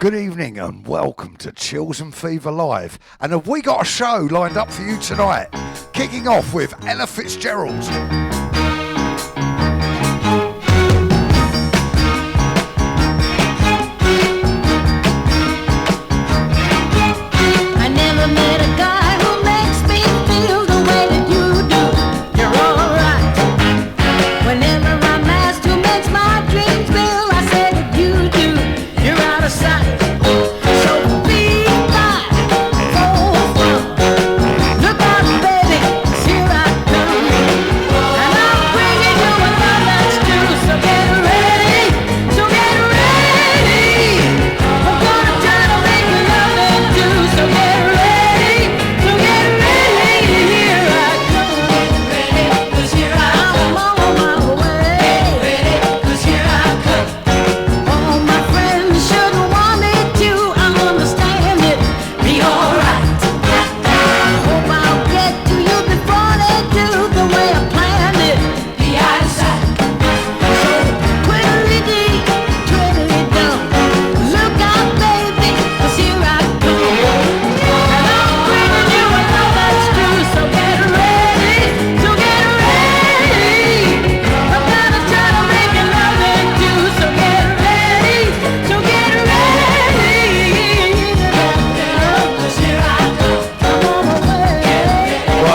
Good evening and welcome to Chills and Fever Live. And have we got a show lined up for you tonight? Kicking off with Ella Fitzgerald.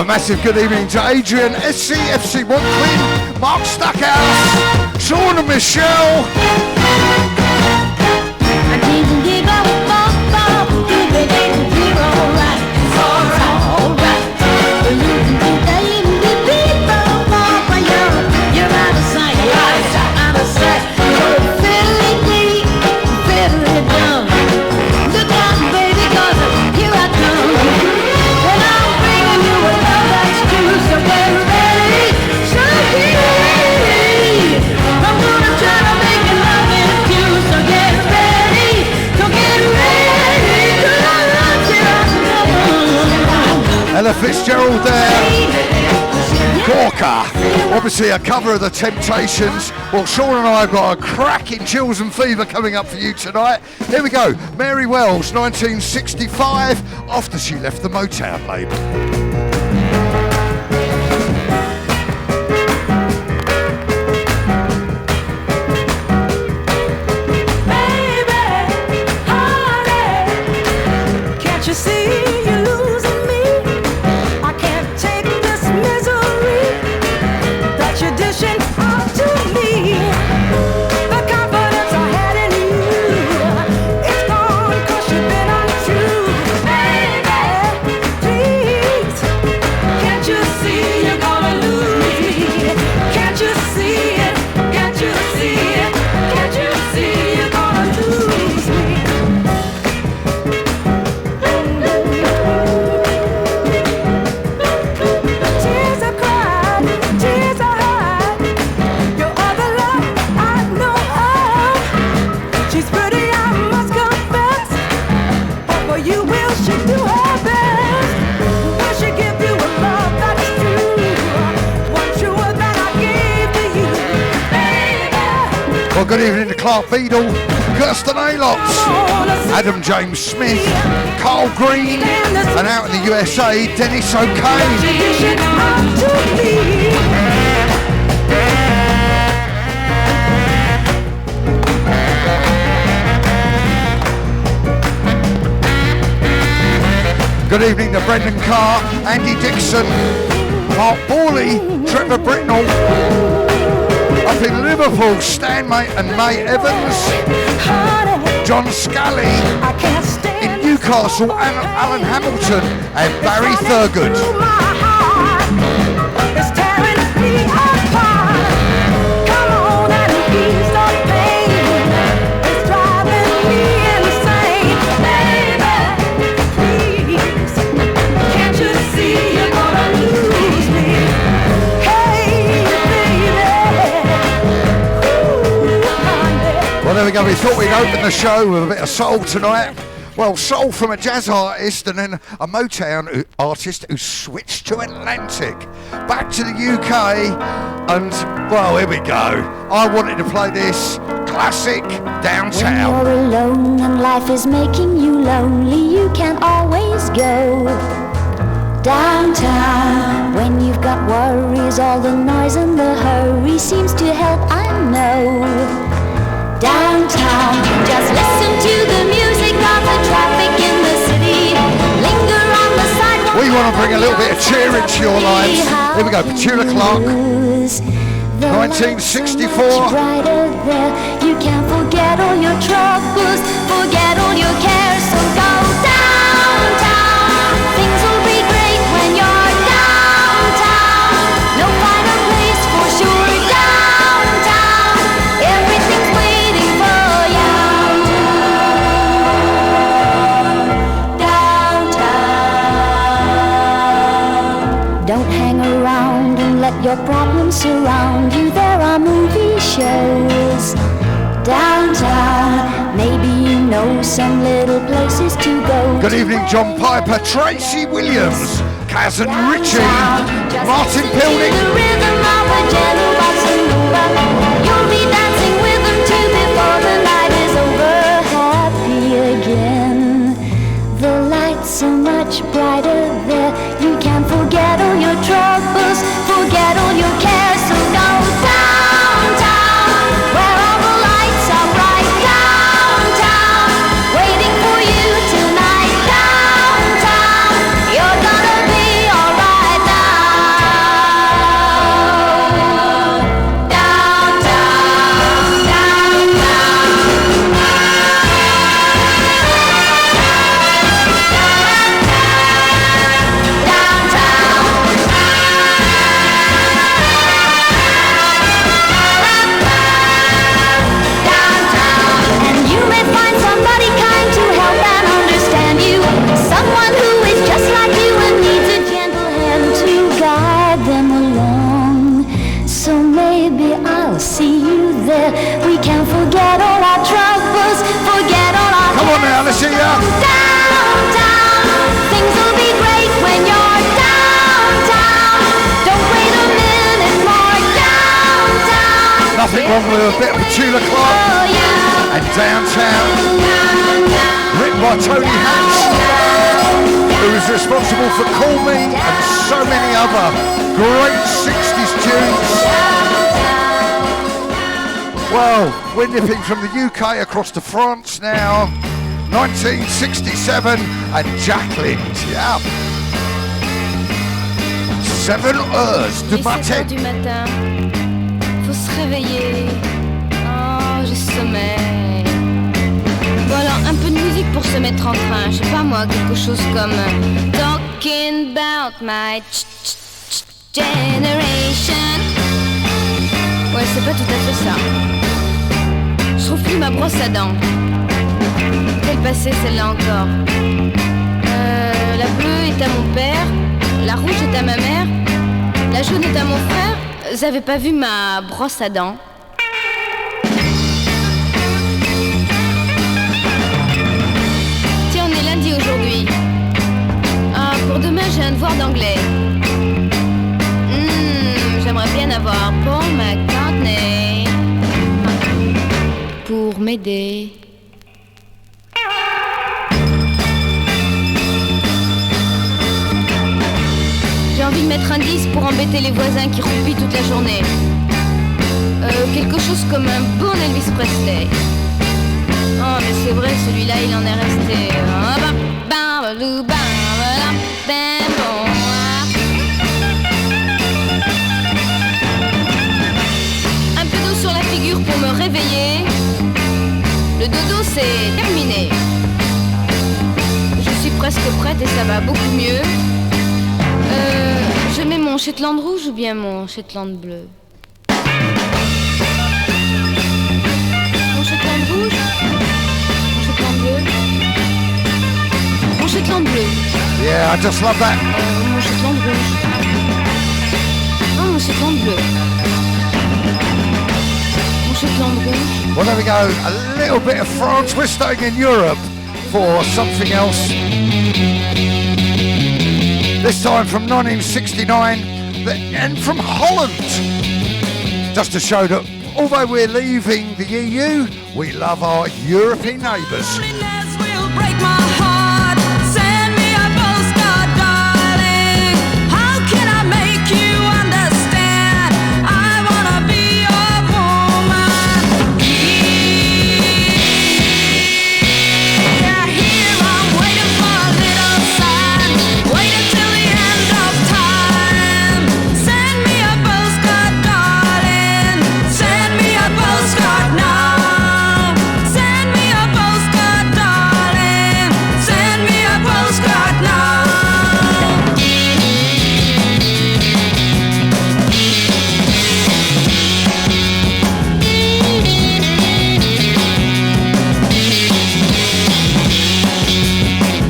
Massive good evening to Adrian, SCFC1 Queen, Mark Stackhouse, Sean and Michelle. Ella Fitzgerald there, Gorka, obviously a cover of The Temptations. Well, Sean and I have got a cracking Chills and Fever coming up for you tonight. Here we go, Mary Wells, 1965, after she left the Motown label. Good evening to Clark Beadle, Kirsten Alops, Adam James Smith, Carl Green, and out in the USA, Dennis O'Kane. Good evening to Brendan Carr, Andy Dixon, Mark Borley, Trevor Britnell. Up in Liverpool, Stan Mate and May Evans, John Scully, in Newcastle, Alan Hamilton and Barry Thurgood. Well, there we go. We thought we'd open the show with a bit of soul tonight. Well, soul from a jazz artist and then a Motown artist who switched to Atlantic. Back to the UK and, well, here we go. I wanted to play this classic Downtown. When you're alone and life is making you lonely, you can always go downtown. When you've got worries, all the noise and the hurry seems to help, I know. Downtown, just listen to the music of the traffic in the city. Linger on the sidewalk. We want to bring a little bit of cheer into your lives. Here we go, Petula Clark, 1964. Brighter there. You can forget all your troubles, forget all your cares, so go downtown. Things will be great when you're downtown. No finer place for sure. Downtown, everything's waiting for you. Downtown. Don't hang around and let your problems surround you. There are movie shows downtown. Maybe you know some little places to go. Good evening, John Piper, Tracy Williams, Kaz and Richie, Martin Pilding. The rhythm of a gentle bossa nova. You'll be dancing with them too before the night is over. Happy again. The lights are much brighter there. You can forget all your troubles, forget all your cares, so go downtown, where all the lights are bright. Downtown, waiting for you tonight. Downtown, you're gonna be alright now. Downtown, and you may find somebody kind to help and understand you. Someone who is just like you and needs a gentle hand to guide them along. So maybe I'll see you there. We can forget all our troubles, forget all our Come on now, let's see ya. Downtown, things will be great when you're downtown. Don't wait a minute more. Downtown, Nothing wrong with a bit of Petula Clark oh yeah. and Downtown, written by Tony Hatch, who is responsible for Call Me and so many other great 60s tunes. Well, we're nipping from the UK across to France now. 1967 and Jacqueline, yeah. 7 heures du Il est 7 matin. heures du matin, faut se réveiller. Oh, j'ai sommeil. Bon alors, un peu de musique pour se mettre en train. Je sais pas moi, quelque chose comme Talking about my generation. Ouais, c'est pas tout à fait ça. Je trouve plus ma brosse à dents. Quelle passée celle-là encore. La bleue est à mon père, la rouge est à ma mère, la jaune est à mon frère. Vous avez pas vu ma brosse à dents? Tiens, on est lundi aujourd'hui. Ah, pour demain j'ai un devoir d'anglais. J'aimerais bien avoir Paul McCartney pour m'aider. J'ai envie de mettre un disque pour embêter les voisins qui roupillent toute la journée. Quelque chose comme un bon Elvis Presley. Oh mais c'est vrai, celui-là il en est resté. Un peu d'eau sur la figure pour me réveiller. Le dodo c'est terminé. Je suis presque prête et ça va beaucoup mieux. Je mets mon Shetland rouge ou bien mon Shetland bleu? Mon Shetland rouge? Mon Shetland bleu? Mon Shetland bleu. Yeah, I just love that. Mon Shetland rouge. Non, mon Shetland bleu. Mon Shetland rouge. Well, there we go. A little bit of France. We're staying in Europe for something else. This time from 1969 and from Holland. Just to show that Although we're leaving the EU, we love our European neighbours. Loneliness will break my heart. Send me a postcard, darling. How can I make you understand? I wanna be your woman. Yeah, here I'm waiting for a little sign. Waiting till the end of time. Send me a postcard, darling. Send me a postcard now. Send me a postcard, darling. Send me a postcard now.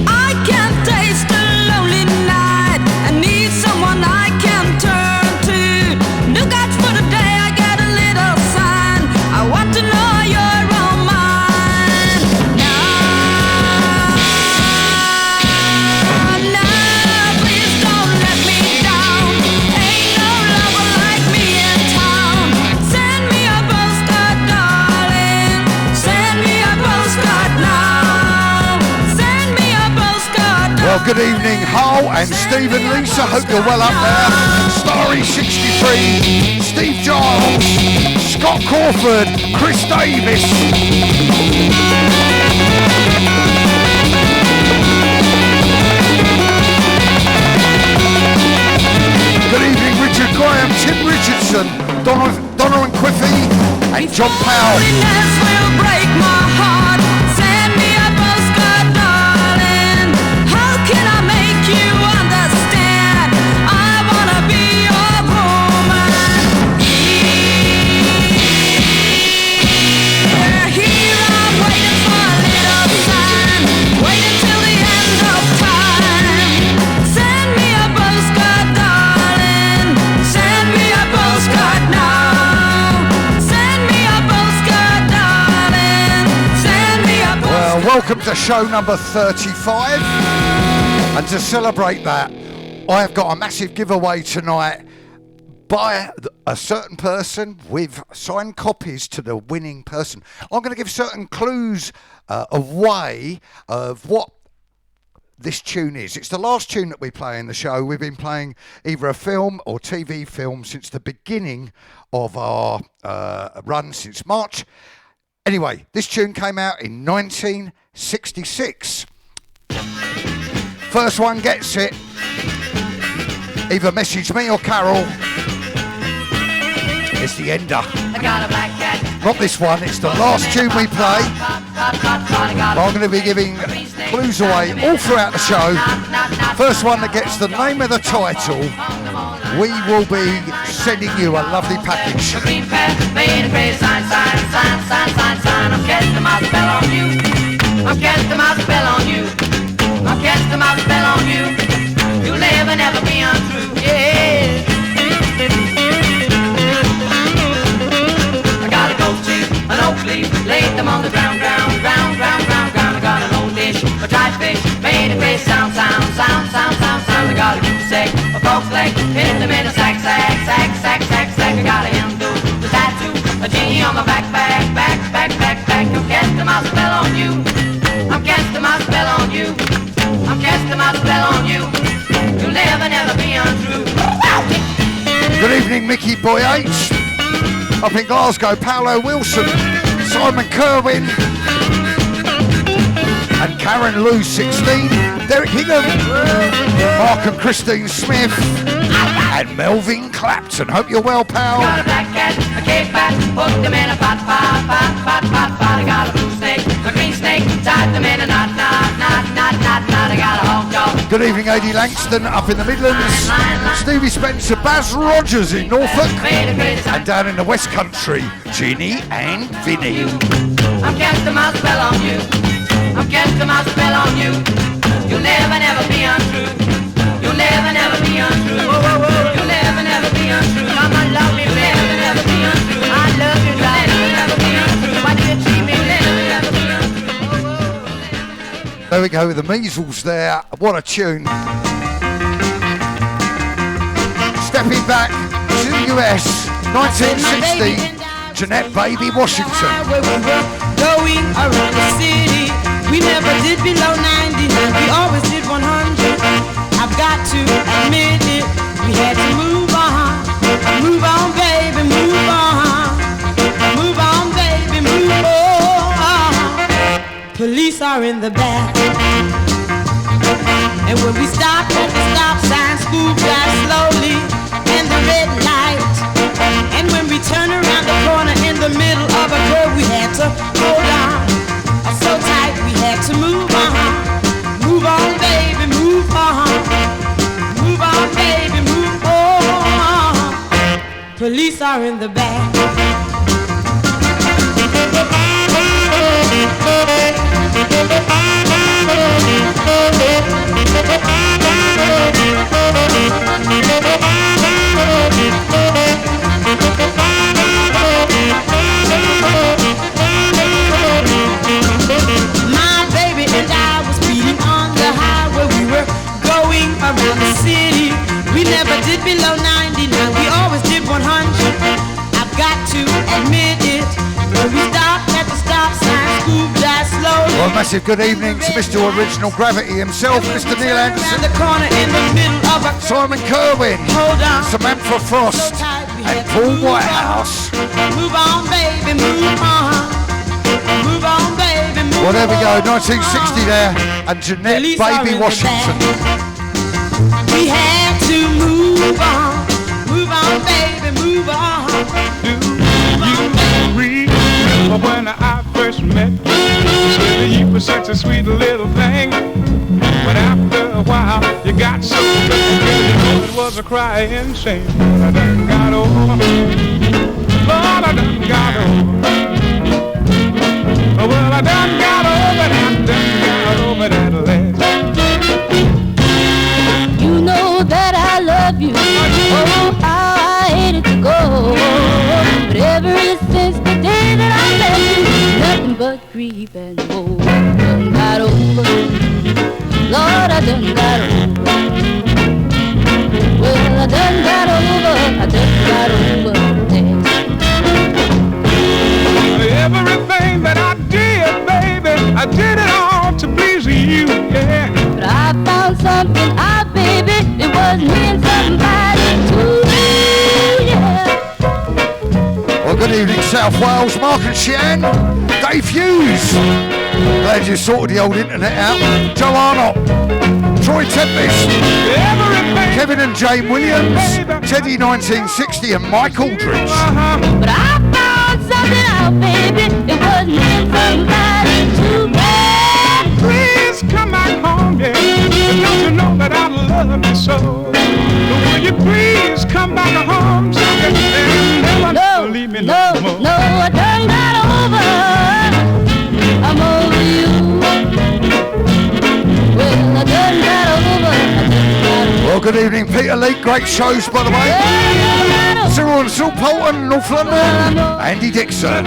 I can't taste a lonely night. I need someone I can turn to. Look out for the day I get a little sign. I want to know you're all mine. Now, please don't let me down. Ain't no lover like me in town. Send me a postcard, darling. Send me a postcard now. Send me a postcard. Well, good evening, Hull and Steve and Lisa. Hope you're well up there. Starry 63, Steve Giles, Scott Crawford, Chris Davis. Good evening, Richard Graham, Tim Richardson, Donna and Quiffy, and John Powell. Loneliness will break my heart. Send me a postcard, darling. How can I make you understand? I wanna be your woman. Yeah, here I'm waiting for a little sign. Waiting till the end of time. Send me a postcard, darling. Send me a postcard now. Send me a postcard, darling. Send me a Well, postcard. welcome to show number 35. And to celebrate that, I have got a massive giveaway tonight by a certain person with signed copies to the winning person. I'm going to give certain clues away of what this tune is. It's the last tune that we play in the show. We've been playing either a film or TV film since the beginning of our run since March. Anyway, this tune came out in 1966. First one gets it. Either message me or Carol. It's the ender. I got a black cat. Not this one, it's the last tune we play. I'm going to be giving clues away all throughout the show. First one that gets the name of the title, we will be sending you a lovely package. Green pad, made a crazy sign. I'm casting my spell on you. I'm casting my spell on you. I'm casting my spell on you. You'll never, never be untrue. Yeah. I got a goat cheese, an oak leaf, laid them on the ground. I got an old dish, a dried fish, made a crazy sound. I got a goose egg, a frog's leg, hit them in a sack. I got a Hindu, a tattoo, a genie on my back. I'm casting my spell on you. I'm casting my spell on you. I'm casting my spell on you. You'll never, never be untrue. Good evening, Mickey Boy H. Up in Glasgow, Paolo Wilson, Simon Kerwin, and Karen Lou 16, Derek Hingham, Mark and Christine Smith, and Melvin Clapton. Hope you're well, pal. Got a black cat, a cave bat, put them in a pot. I got a blue snake, a green snake, tied them in a knot. I got a hog dog. Good evening, A.D. Langston up in the Midlands, Stevie Spencer, Baz Rogers in Norfolk, and down in the West Country, Ginny and Vinny. I'm casting my spell on you. I'm casting my spell on you. You'll never, never be untrue. You'll never, never be untrue. You'll never, never be untrue. Come on, love me, you'll never, never be untrue. I love you, you'll never, never be untrue. Why do you treat me? You'll never, never be untrue. There we go with the measles there. What a tune. Stepping back to the US, 1960. Jeanette Baby Washington. Where we were going around the city, we never did below 99. We always did 100. I've got to admit it. We had to move on, baby, move on, baby, move on. Police are in the back, and when we stopped at the stop sign, school drive slowly, and the red light. And when we turn around the corner in the middle of a curve, we had to hold on, so tight we had to move on, baby, move on, baby, move on. Police are in the back. My baby and I was speeding on the highway. We were going around the city. We never did below 99. We always did 100. I've got to admit it. When we stopped at the stop sign, school drive slowly. Well, massive good evening to Mr. Original Gravity himself, Mr. Neil Anderson, the corner in the middle of a Simon Kerwin, hold on, Samantha Frost, and Paul Whitehouse. Move on, baby, move on. Move on, baby, move on. Well, there we go, 1960 there, and Jeanette Baby Washington. We had to move on, baby, move on. Do you remember when I first met you? Said you were such a sweet little thing. But after a while, you got so good, you know it was a crying shame. But I done got over, Lord, I done got over. Well, I done got over that last. You know that I love you. Oh, how I hated to go. But ever since the day that I met you, nothing but grief and woe. I done got over. Lord, I done got over. Well, I done got over. Everything that I did, baby, I did it all to please you, yeah. But I found something out, baby. It was me and somebody too, yeah. Well, good evening, South Wales, Mark and Shan, Dave Hughes. Glad you sorted the old internet out. Joe Arnott, Troy Tempest, Kevin and Jane Williams, Teddy 1960 and Mike Aldridge. But I found something out, baby. It was me and somebody too bad. Please come back home, yeah. Don't you know that I love you so? Will you please come back home, and never leave me no more? No, I done got over. I'm over you. Well, I done got over. Well, good evening, Peter Lee. Great shows, by the way. Cyril and Sil Polton, North London. Andy Dixon.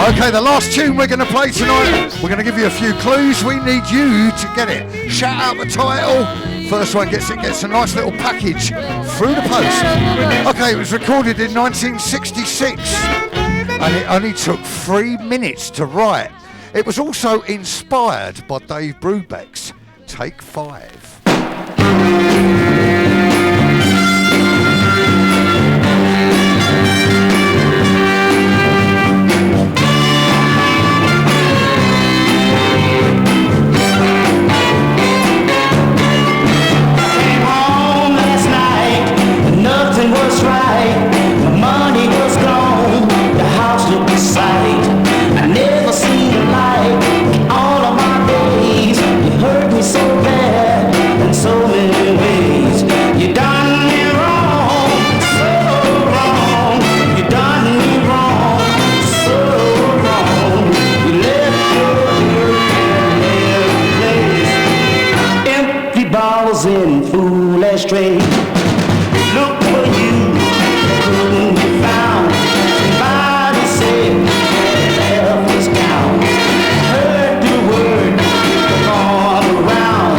Okay, the last tune we're going to play tonight, we're going to give you a few clues. We need you to get it. Shout out the title. First one gets a nice little package through the post. Okay, it was recorded in 1966 and it only took 3 minutes to write. It was also inspired by Dave Brubeck's Take 5. In foolish trade, look for you, couldn't be found. Somebody said that was down. Heard the word all around.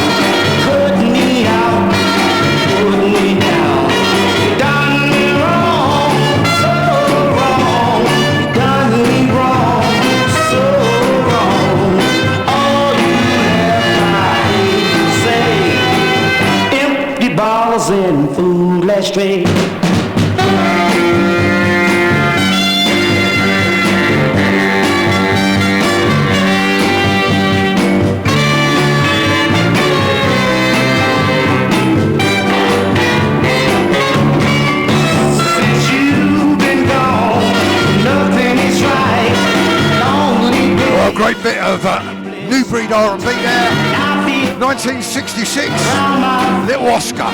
Cut me out, put me down. ashtray. Since you've been gone, nothing is right. Lonely girl, Well, a great bit of new breed R&B there. I feel 1966, around my Little Oscar,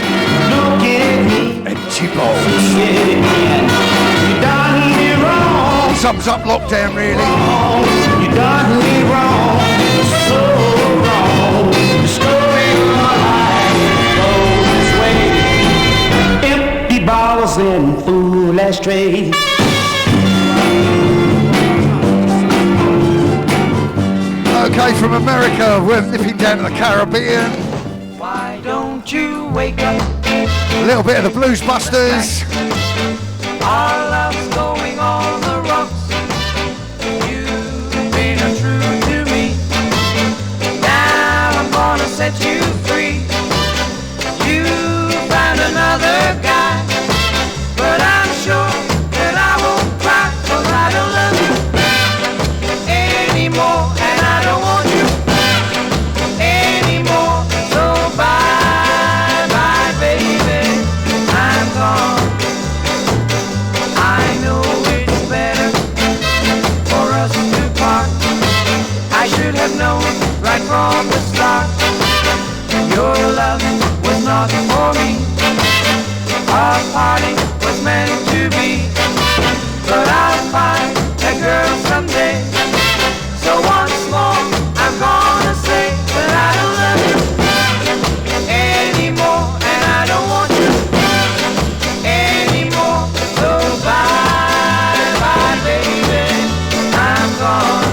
look at me. Empty Balls. You done me wrong, Sums up lockdown, really. you done me wrong, so wrong. The story of my life goes this way. Empty bottles and full ashtrays. Okay, from America, we're nipping down to the Caribbean. Why don't you wake up? A little bit of the Blues Busters. Our love's going on the rocks. You've been untrue to me. Now I'm gonna set you free. You found another guy, but I'm sure that I won't cry, 'cause I don't love you anymore, and I don't want you anymore. So bye bye baby, I'm gone. I know it's better for us to part. I should have known right from the start. Your love was not for me. Our parting was meant to be. But I'll find that girl someday. So once more, I'm gonna say that I don't love you anymore, and I don't want you anymore. So bye bye baby, I'm gone.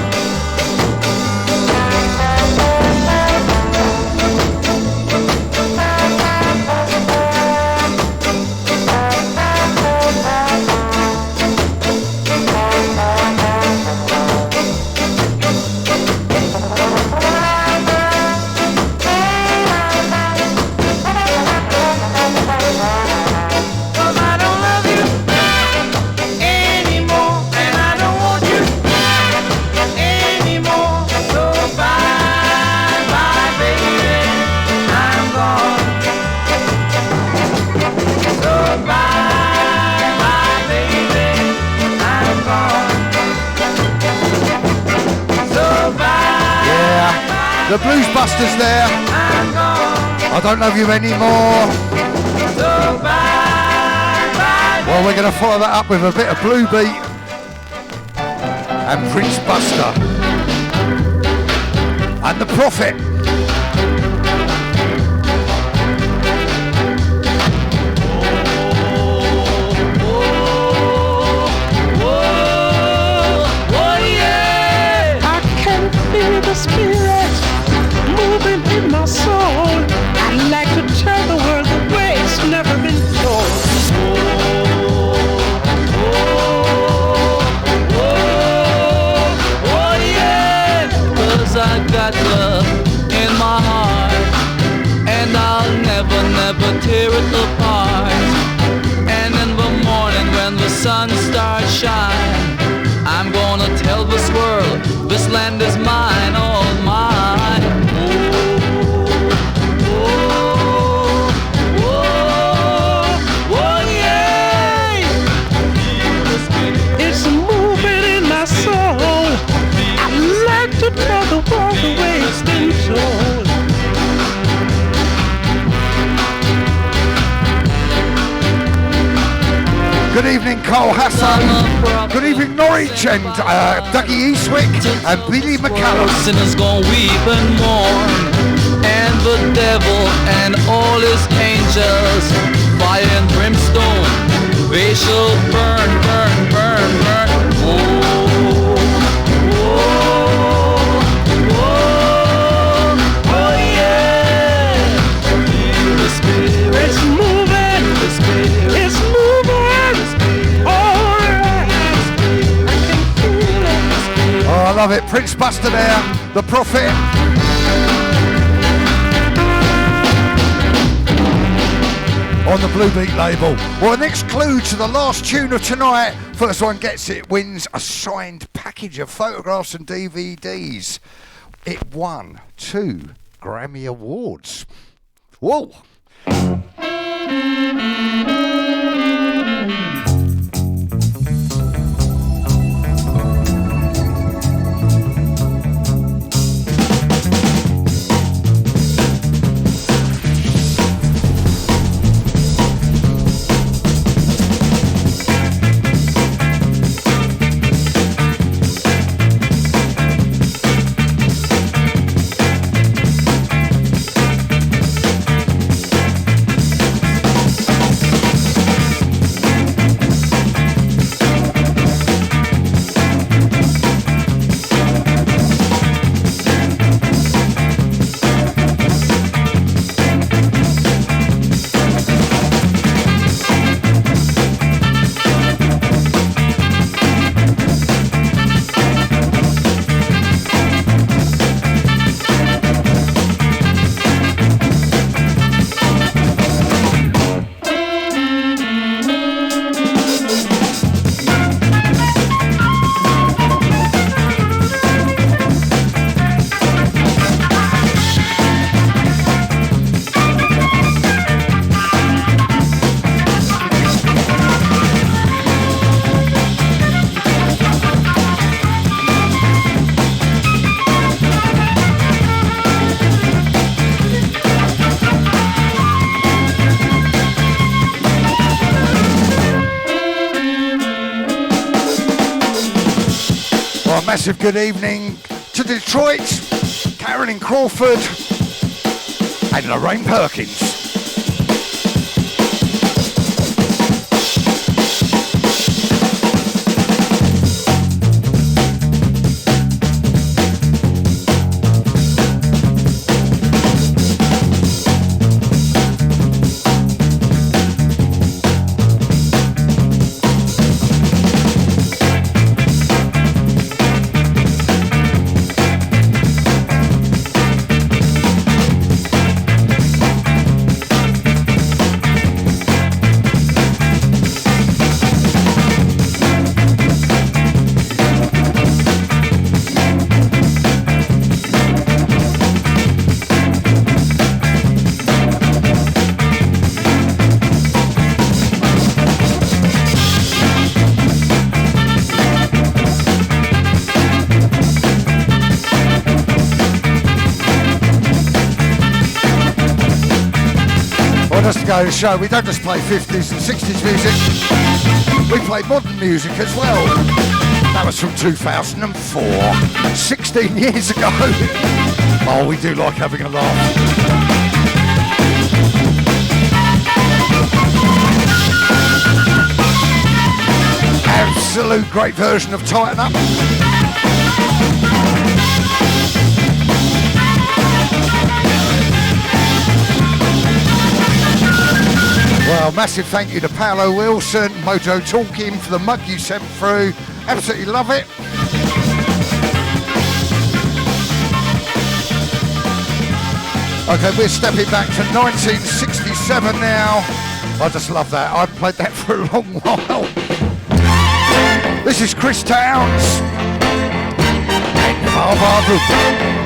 Cause I don't love you anymore, and I don't want you anymore. So bye bye baby, I'm gone. So bye bye baby, I'm gone. So bye Yeah, the Blues Busters there. I'm gone. I don't love you anymore. So bye bye. Well, we're going to follow that up with a bit of Blue Beat and Prince Buster and the Prophet. I can feel the spirit moving in my soul. I'd like to tell the world the way it's never been told. Cause I got love in my heart, and I'll never, never tear it apart. And in the morning when the sun starts shining, I'm gonna tell this world this land is mine, all mine. It's moving in my soul. I'd like to tell the world the way it's been told. Good evening, Cole Hassan. Good evening, Norwich, and Dougie Eastwick and Billy McCallum. Sinners gonna weep and mourn, and the devil and all his angels, fire and brimstone, they shall burn, burn, burn, burn. Oh, oh, oh, oh yeah. Feel the spirit. It's moving. The spirit. It's moving. All right. I can feel it. Oh, I love it. Prince Buster there, the Prophet. on the Blue Beat label. Well, the next clue to the last tune of tonight, first one gets it, wins a signed package of photographs and DVDs. It won 2 Grammy Awards. Whoa! Massive good evening to Detroit, Carolyn Crawford and Lorraine Perkins. The show, we don't just play 50s and 60s music, we play modern music as well. That was from 2004, 16 years ago. Oh, we do like having a laugh. Absolute great version of Tighten Up. Well, massive thank you to Paolo Wilson, Mojo Talking for the mug you sent through. Absolutely love it. Okay, we're stepping back to 1967 now. I just love that. I've played that for a long while. This is Chris Towns and Barbara. Yeah.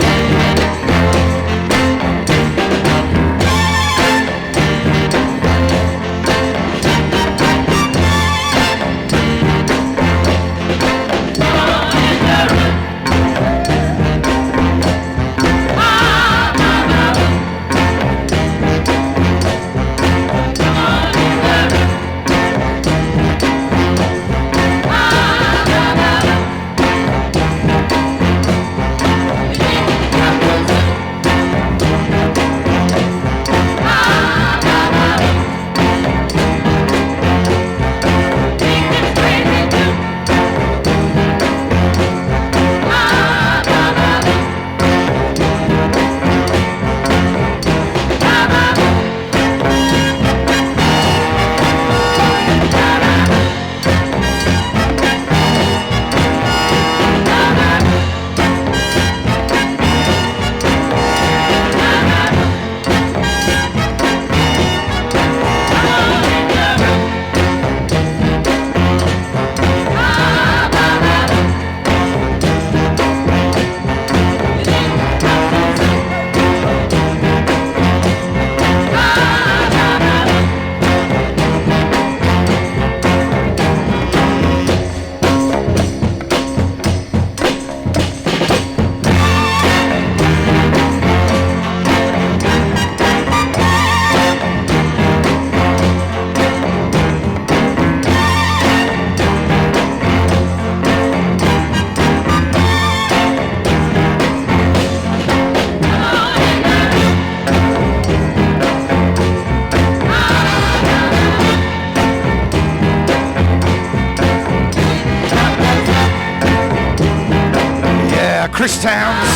Chris Towns.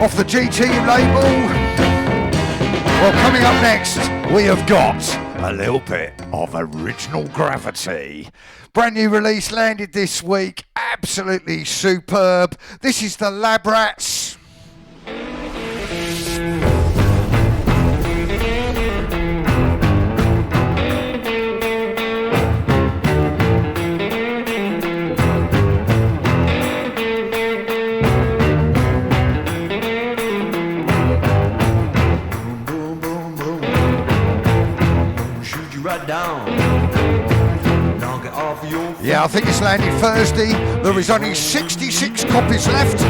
Off the GT label. Well, coming up next, we have got a little bit of Original Gravity. Brand new release landed this week, absolutely superb. This is the Lab Rats. Yeah, I think it's landed Thursday. There is only 66 copies left.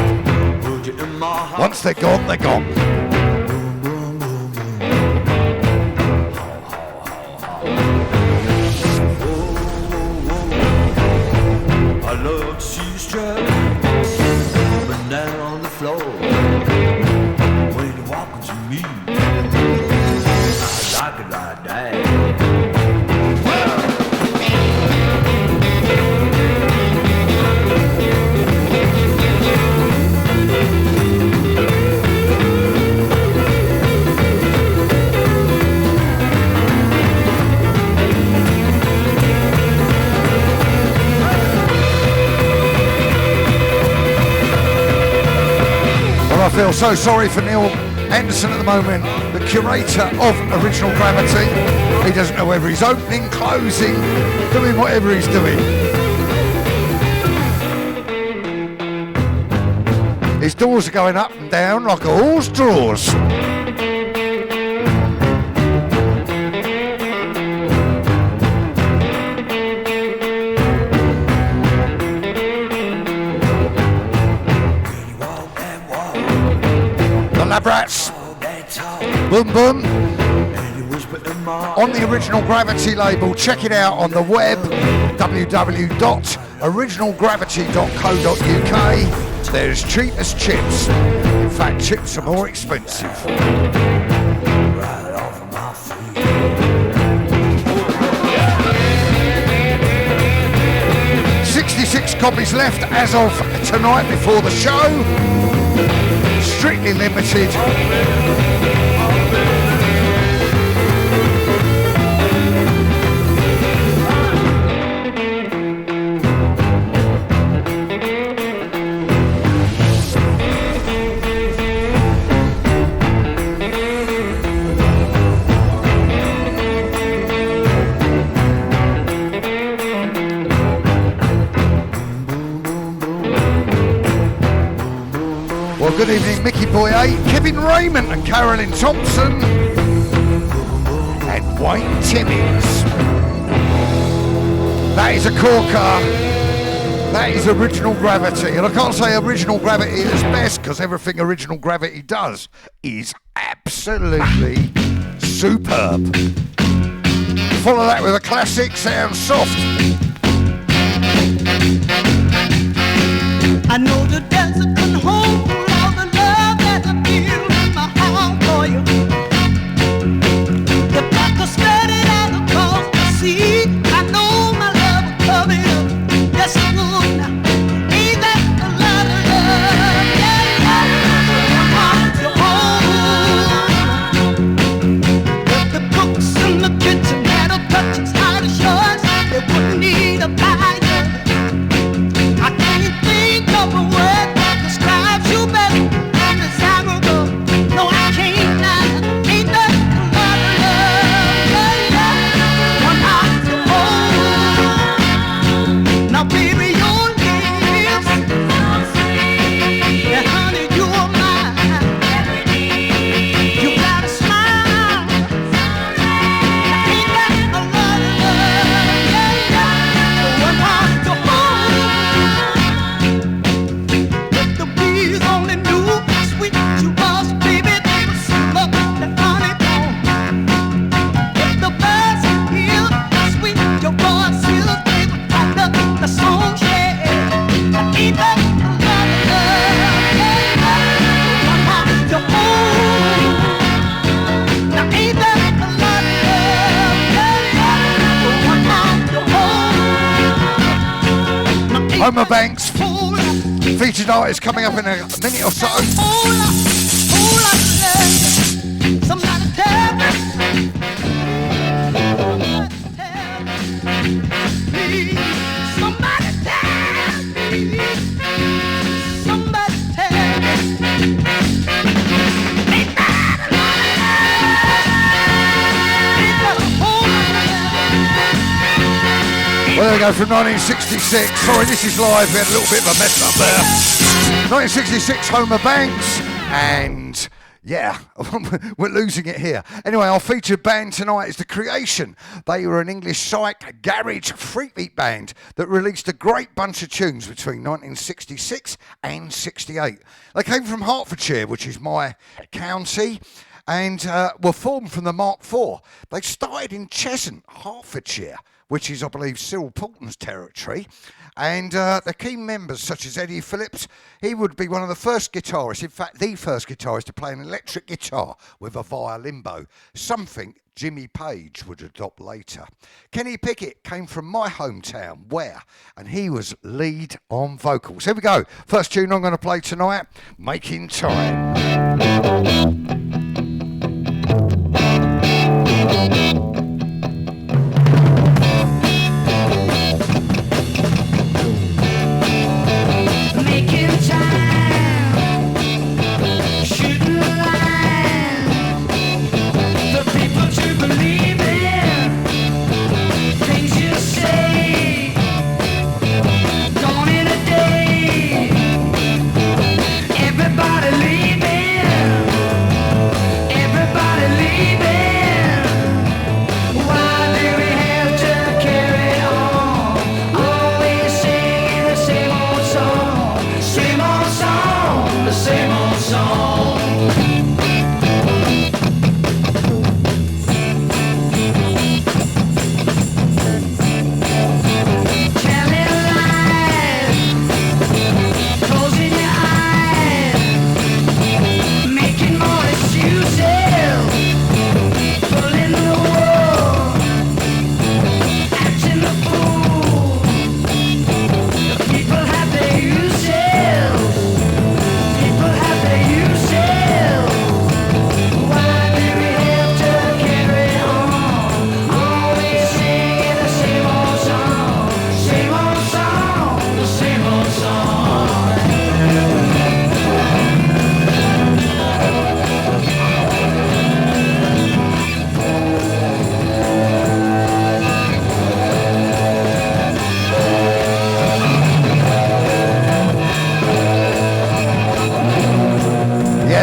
Once they're gone, they're gone. I love to see you strut up and down on the floor when you're walking to me. I like it like that. I feel so sorry for Neil Anderson at the moment, the curator of Original Gravity. He doesn't know whether he's opening, closing, doing whatever he's doing. His doors are going up and down like a horse drawers. Rats, boom boom, on the Original Gravity label. Check it out on the web, www.originalgravity.co.uk. They're as cheap as chips. In fact, chips are more expensive. 66 copies left as of tonight before the show. Strictly limited. Good evening, Mickey Boy 8, Kevin Raymond and Carolyn Thompson and Wayne Timmins. That is a corker. That is Original Gravity. And I can't say Original Gravity is best because everything Original Gravity does is absolutely superb. Follow that with a classic, Sounds Soft. I know the desert can hold all the love that I feel in my heart for you. If I could spread it out across the sea, I know my love will cover you. Yes, it would. Ain't that a lot of love? Yeah, if the cooks in the kitchen had a touch as hard as yours, they wouldn't need a fire. I can't think of a word that describes you better than desirable. No, I can't now. Ain't that a lot of love? One heart to hold. Now, baby, your lips, yeah, honey, you are mine. You got a smile. Ain't that a lot of love? Yeah, one heart to hold. Homer Banks, featured artist coming up in a minute or so. Somebody tell me. Somebody tell me. Somebody tell Well, there we go, from 1966. Sorry, this is live. We had a little bit of a mess up there. 1966, Homer Banks, and yeah, we're losing it here. Anyway, our featured band tonight is The Creation. They were an English psych garage freakbeat band that released a great bunch of tunes between 1966 and 68. They came from Hertfordshire, which is my county, and were formed from the Mark IV. They started in Cheshunt, Hertfordshire, which is, I believe, Cyril Poulton's territory. And the key members, such as Eddie Phillips, he would be one of the first guitarists, in fact, the first guitarist to play an electric guitar with a violin bow, something Jimmy Page would adopt later. Kenny Pickett came from my hometown, Ware, and he was lead on vocals. Here we go. First tune I'm going to play tonight, Making Time.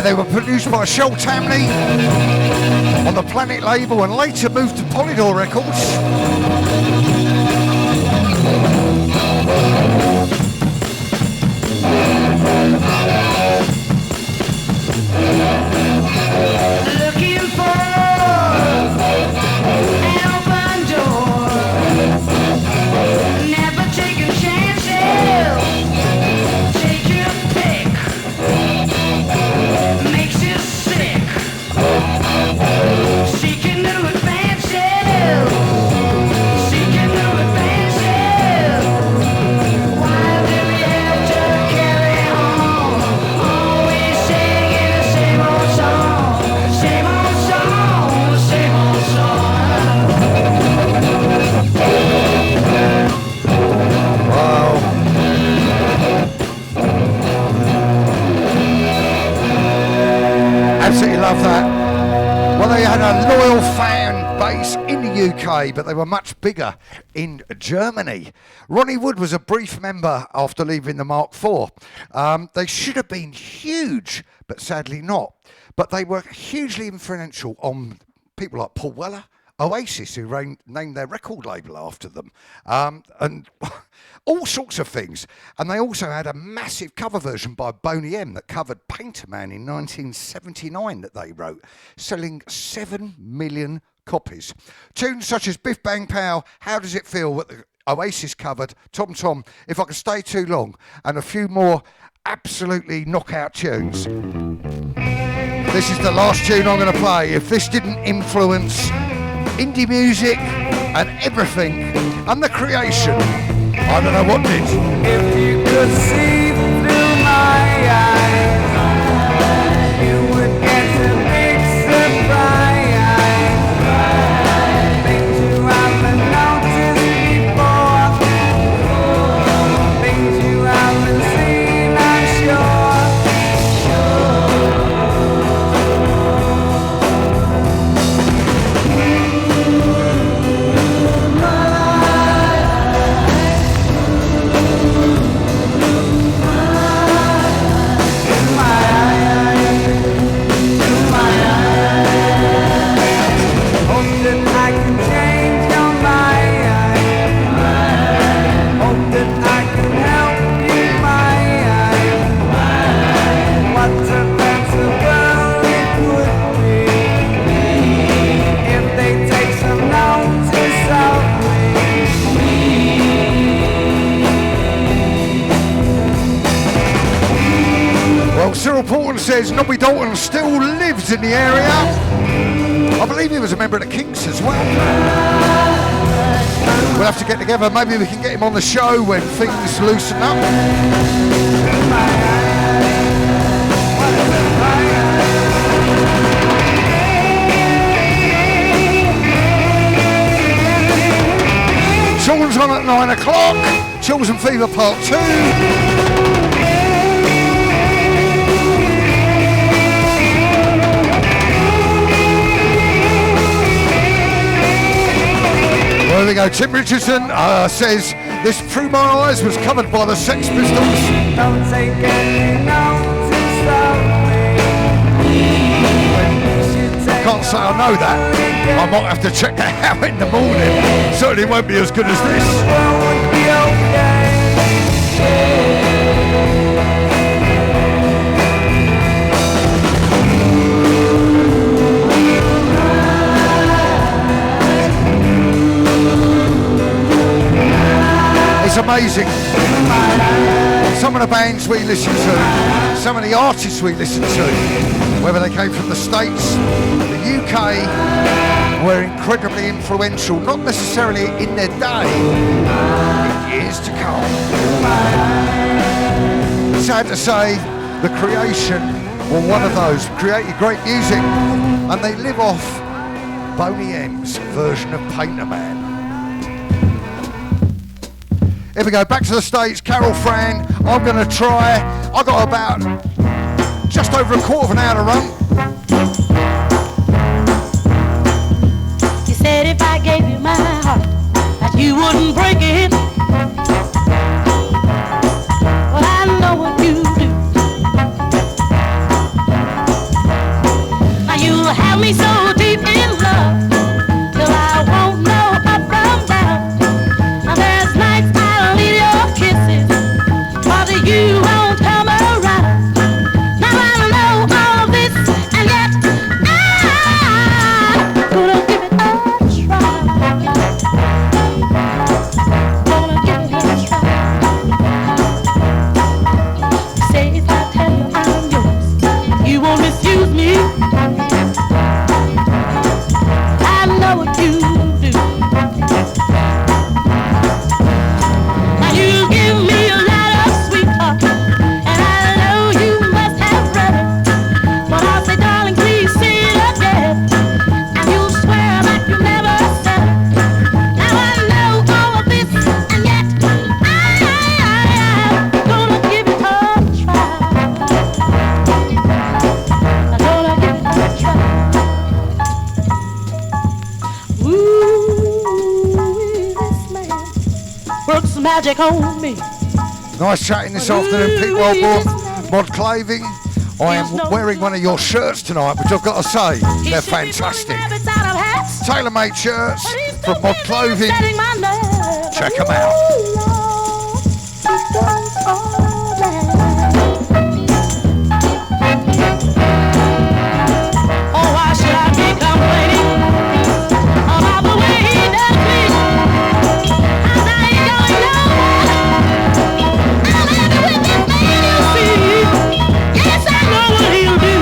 They were produced by Shel Tamley on the Planet label and later moved to Polydor Records. looking for an open door, never taking chances. Take your pick, makes you sick. Seeking new advances, seeking new advances. Why do we have to carry on? Always singing the same old song, same old song, the same old song. Wow. Absolutely love that. Well, they had a loyal fan base in the UK, but they were much bigger in Germany. Ronnie Wood was a brief member after leaving the Mark IV. They should have been huge, but sadly not. But they were hugely influential on people like Paul Weller, Oasis, who named their record label after them, and all sorts of things. And they also had a massive cover version by Boney M that covered Painter Man in 1979 that they wrote, selling 7 million copies. Tunes such as Biff Bang Pow, How Does It Feel, that the Oasis covered, Tom Tom, If I Could Stay Too Long, and a few more absolutely knockout tunes. This is the last tune I'm going to play. If this didn't influence indie music and everything and The Creation, I don't know what did. If you could see through my eyes, you would get a big surprise. Things you haven't noticed before, things you haven't seen, I'm sure. Well, Cyril Porton says Nobby Dalton still lives in the area. I believe he was a member of the Kinks as well. We'll have to get together. Maybe we can get him on the show when things loosen up. Sean's on at 9 o'clock. Chills and Fever Part 2. There we go. Tim Richardson says this Through My Eyes was covered by the Sex Pistols. Don't take any notice of me. Can't say I know that. I might have to check that out in the morning. Certainly won't be as good as this. It's amazing. Some of the bands we listen to, some of the artists we listen to, whether they came from the States, the UK, were incredibly influential, not necessarily in their day, in years to come. Sad to say, the Creation were one of those, created great music, and they live off Boney M's version of Painter Man. Here we go, back to the States, Carol Fran. I'm going to try. I got about just over a quarter of an hour to run. You said if I gave you my heart, that you wouldn't break it. Well, I know what you do. Now you have me so deep in love, till I won't know up from down. Now there's nights I'll need your kisses, but you won't come around. Now I know all this, and yet I'm gonna give it a try. Gonna give it a try. Say if I tell you I'm yours, you won't misuse me. I know what you do. Now you give me a lot of sweet talk, and I know you must have read it. But I'll say, darling, please say it again, and you'll swear that you never said it. Now I know all of this, and yet I'm gonna give it a try. I'm gonna give it a try. Ooh, this man works magic on me. Nice chatting this afternoon, Pete Wellborn, Mod Clothing. I am wearing one of your shirts tonight, which I've got to say, they're fantastic. Tailor-made shirts from Mod Clothing. Check them out. Oh, why should I be complaining about the way he does me? I ain't going nowhere. I'll have it with this man, you see. Yes, I know what he'll do.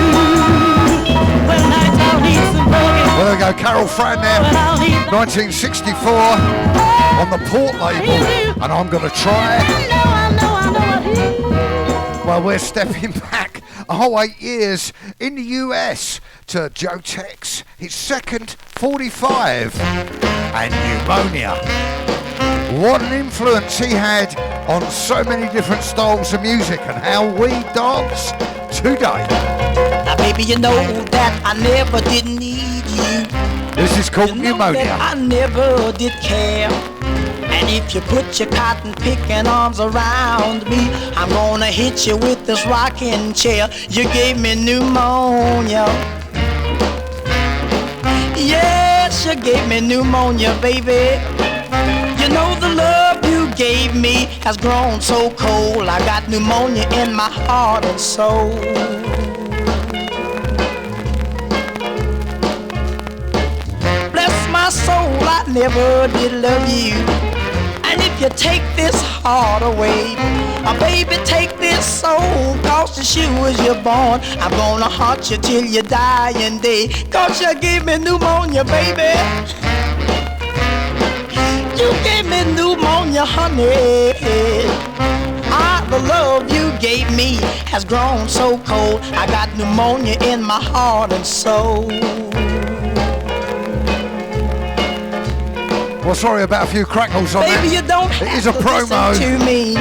When nights I'll need some hugging. Well, there we go, Carol Fran there. 1964 on the Port label, and I'm gonna try. Well, we're stepping back 8 years in the US to Joe Tex, his second 45, and Pneumonia. What an influence he had on so many different styles of music and how we dance today. Now, baby, you know that I never did need you. This is called You know Pneumonia. that I never did care. And if you put your cotton picking arms around me, I'm gonna hit you with this rocking chair. You gave me pneumonia. Yes, you gave me pneumonia, baby. You know the love you gave me has grown so cold. I got pneumonia in my heart and soul. Bless my soul, I never did love you. And if you take this heart away, baby, take this soul, cause as sure as you're born, I'm gonna haunt you till you die and day. Cause you gave me pneumonia, baby. You gave me pneumonia, honey. The love you gave me has grown so cold. I got pneumonia in my heart and soul. Well, sorry about a few crackles on Baby, that. you don't It have is a to promo listen to me.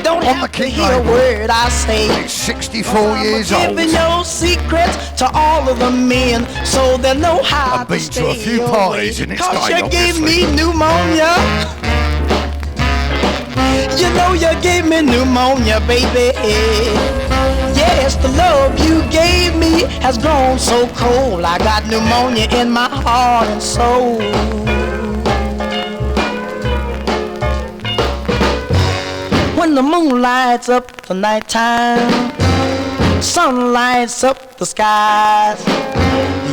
Don't on have the to King hear a label. word I say. It's 64 years I'm old. giving your secrets to all of the men, so they'll know how I've to been to a stay few away. parties in its Cause day, you gave obviously. me pneumonia. You know you gave me pneumonia, baby. Yes, the love you gave me has grown so cold. I got pneumonia in my heart and soul. When the moon lights up the nighttime, sun lights up the skies,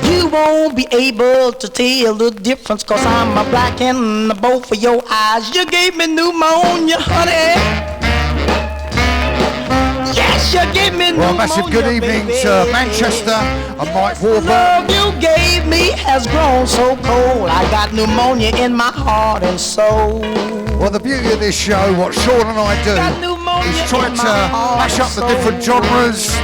you won't be able to tell the difference, cause I'm a black in both of your eyes. You gave me pneumonia, honey. Yes, you gave me pneumonia. Well, massive good evening baby. to Manchester and Mike The Warburton. love you gave me has grown so cold. I got pneumonia in my heart and soul. Well, the beauty of this show, what Sean and I do, Got pneumonia is try in to my heart mash up and the different soul. genres,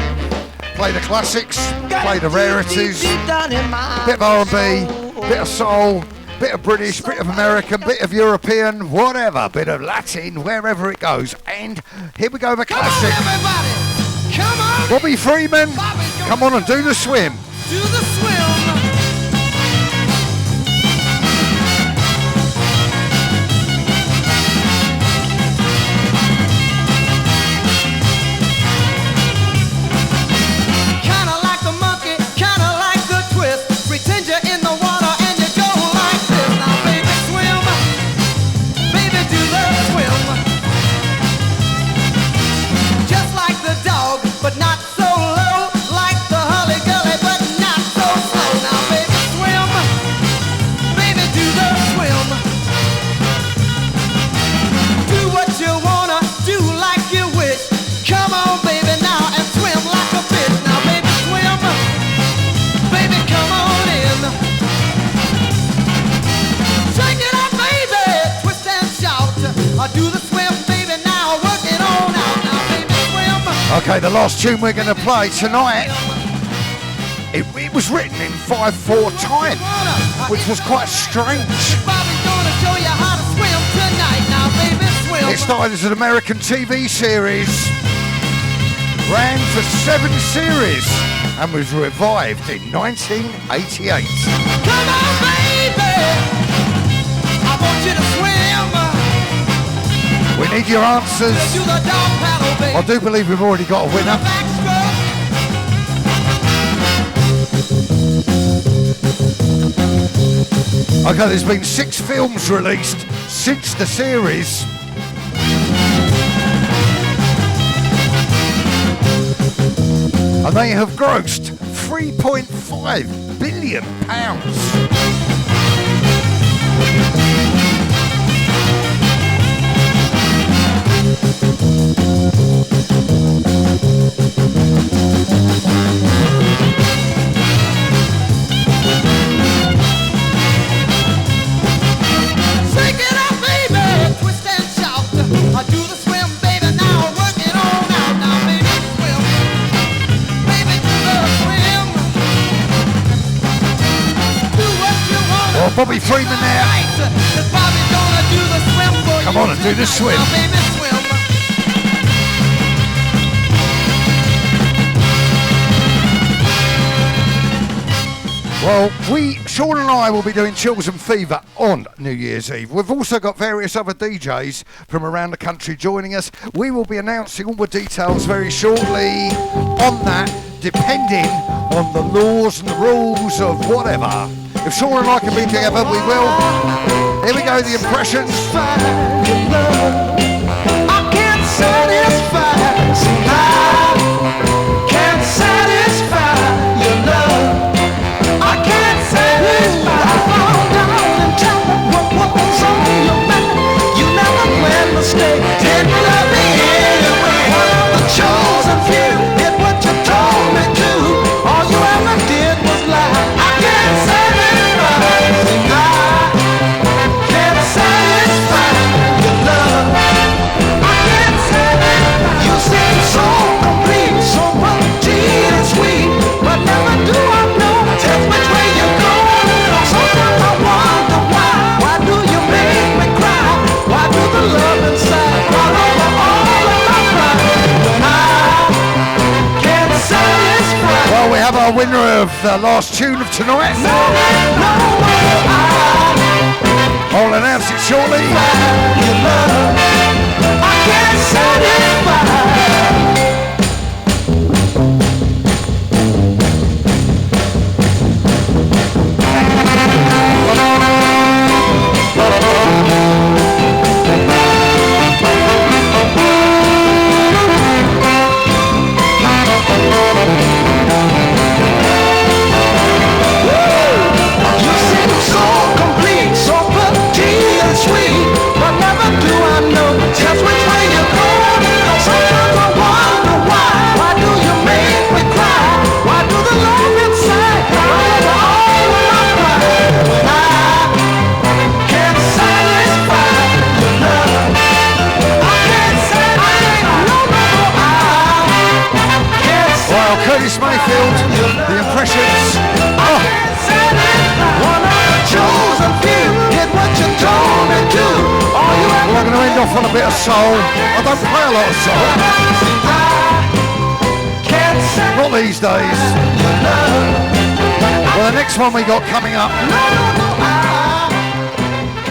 play the classics, play the rarities, Deep down in my bit of R&B, bit of soul, bit of British, bit of American, bit of European, whatever, bit of Latin, wherever it goes. And here we go, the classic. Come on, everybody. Come on. Bobby Freeman, come on and do the swim. Do the swim. Kinda like a monkey, kinda like a twist. Pretend you're in the water and you go like this. Now, baby, swim. Baby, do the swim. Just like the dog, but not so low. Like the hully gully, but not so slow. Now, baby, swim. Baby, do the swim. Do what you wanna, do like you wish. Come on, baby, now and swim like a fish. Now, baby, swim. Baby, come on in. Shake it up, baby. Twist and shout. Do the swim, baby, now. Work it on out. Now, baby, swim. Okay, the last tune we're going to play tonight, it was written in 5/4 time, which was quite strange. Bobby's gonna show you how to swim tonight. Now, baby, swim. It started as an American TV series, ran for 7 series, and was revived in 1988. Come on, baby. I want you to swim. We need your answers. Do the dog paddle, baby. I do believe we've already got a winner. Backstroke. Okay, there's been 6 films released since the series. And they have grossed £3.5 billion. Bobby Freeman there. Come on and do the swim. Well, Sean and I will be doing Chills and Fever on New Year's Eve. We've also got various other DJs from around the country joining us. We will be announcing all the details very shortly on that, depending on the laws and the rules of whatever. If Sean and I can be together, we will. Here we go, the impressions. I can't satisfy, I can't satisfy your love. I can't satisfy. I fall down and tell what was on your mind. You never planned to stay. Didn't love me anyway. The chosen few did what you told me to. All you ever did was lie. I can't satisfy. I can't satisfy your love. I can't satisfy. You seem so complete, so routine and sweet, but never do I know. Tell which way you're going. Sometimes I wonder why. Why do you make me cry? Why do the love inside run over all of my pride? When I can't satisfy. Well, we have our winner of the last tune of tonight. I'll announce it shortly. Your love, I can't satisfy. Curtis Mayfield, the impressions. We're going to end off on a bit of soul. I don't play a lot of soul. Not these days. Well, the next one we got coming up,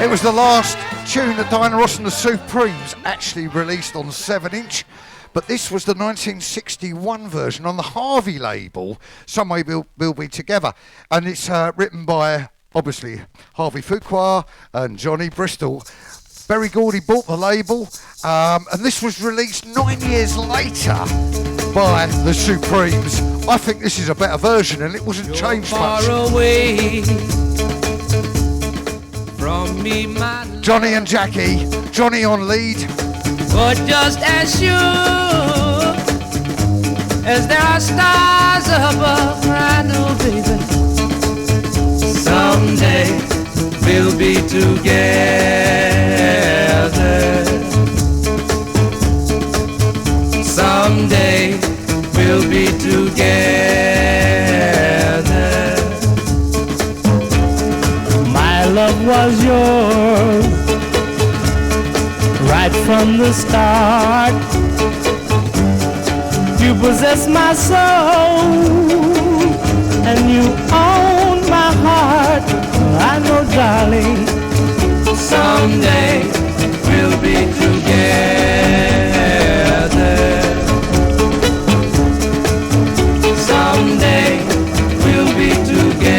it was the last tune that Diana Ross and the Supremes actually released on 7-inch. But this was the 1961 version on the Harvey label, Some Way We'll Be Together. And it's written by, obviously, Harvey Fuqua and Johnny Bristol. Berry Gordy bought the label, and this was released 9 years later by the Supremes. I think this is a better version, and it wasn't changed much. Away from me, my Johnny and Jackie, Johnny on lead. But just as sure as there are stars above, I know, baby, someday we'll be together. Someday we'll be together. My love was yours right from the start. You possess my soul and you own my heart. I know, darling, someday we'll be together. Someday we'll be together.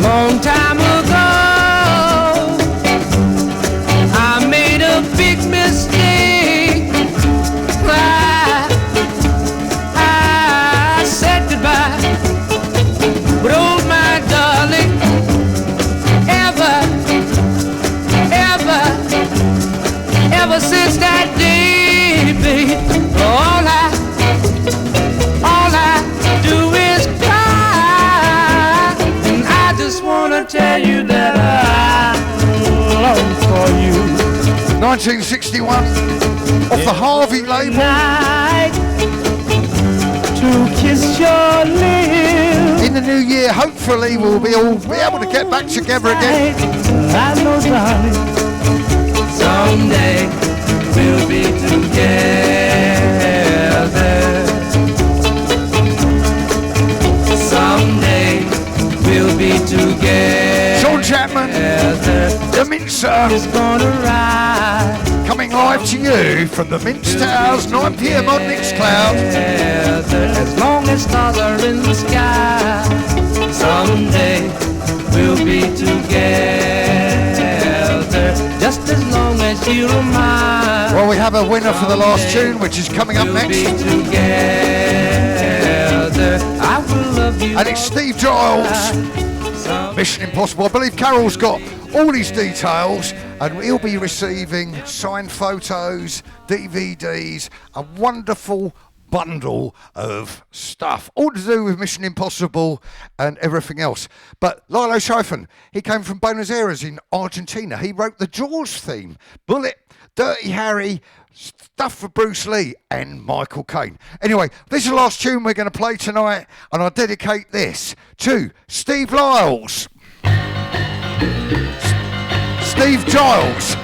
Long time ago I made a big mistake. I said goodbye, but oh my darling, ever since that day, babe, all I do is cry, and I just wanna tell you that I long for you. 1961, off the Harvey label. to kiss your lips. In the new year, hopefully, we'll be able to get back together again. I know, darling, Someday we'll be together. Someday we'll be together. Sean Chapman, the Mincer, Is gonna ride coming live to you from the Minster House, 9 p.m. on Mixcloud. as long as stars are in the sky. Someday we'll be together. Just as long as you're mine. Well, we have a winner for the last tune, which is coming up We'll next. be together. I will love you. And it's Steve Giles, Mission Impossible. I believe Carol's got all his details, and he'll be receiving signed photos, DVDs, a wonderful bundle of stuff, all to do with Mission Impossible and everything else. But Lilo Schifrin, he came from Buenos Aires in Argentina. He wrote the Jaws theme, Bullet, Dirty Harry, stuff for Bruce Lee and Michael Caine. Anyway, this is the last tune we're going to play tonight, and I dedicate this to Steve Lyles. Steve Giles.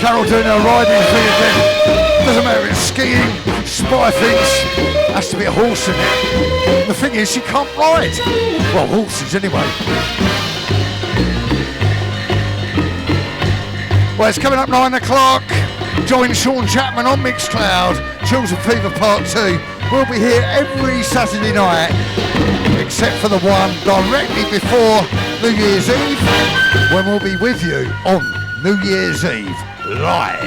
Carol doing her riding thing again. Doesn't matter if it's skiing, spy things, has to be a horse in it. The thing is, she can't ride. Well, horses anyway. Well, it's coming up 9 o'clock. Join Sean Chapman on Mixcloud. Chills and Fever Part 2. We'll be here every Saturday night, except for the one directly before New Year's Eve, when we'll be with you on New Year's Eve live.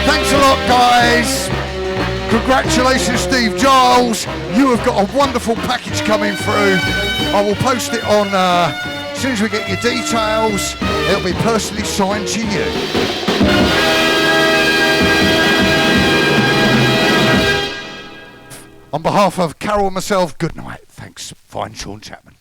Thanks a lot, guys. Congratulations, Steve Giles. You have got a wonderful package coming through. I will post it on as soon as we get your details. It'll be personally signed to you. On behalf of Carol and myself, good night. Thanks. Fine, Sean Chapman.